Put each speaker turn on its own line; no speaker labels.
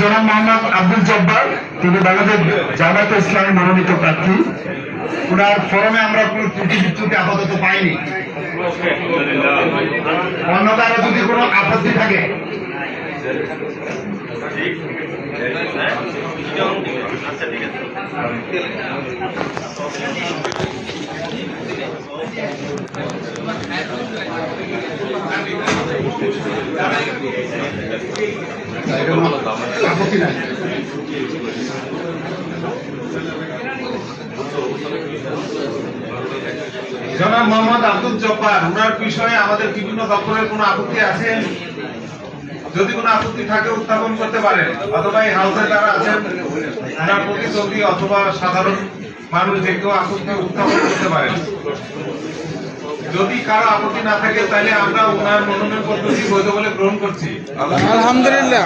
জনাব মোহাম্মদ আব্দুল জব্বার, তিনি বাংলাদেশ জামায়াতে ইসলামী মনোনীত প্রার্থী। ওনার ফরমে আমরা কোনো ত্রুটি বিচ্যুতি আপাতত পাইনি। অন্য কারো যদি কোনো আপত্তি থাকে আপত্তি নাই। জনাব মোহাম্মদ আব্দুল জব্বার, ওনার বিষয়ে আমাদের বিভিন্ন দপ্তরের কোনো আপত্তি আছে? যদি কোনো আপত্তি থাকে উত্থাপন করতে পারেন, অথবা এই হাউসে যারা আছেন ওনার প্রতিদ্বন্দ্বী অথবা সাধারণ মানুষ যে কেউ আপত্তি উত্থাপন করতে পারেন। যদি কারো আপত্তি না থাকে তাহলে আমরা ওনার মনোনয়ন পদ্ধতি বৈধ বলে গ্রহণ করছি।
আলহামদুলিল্লাহ।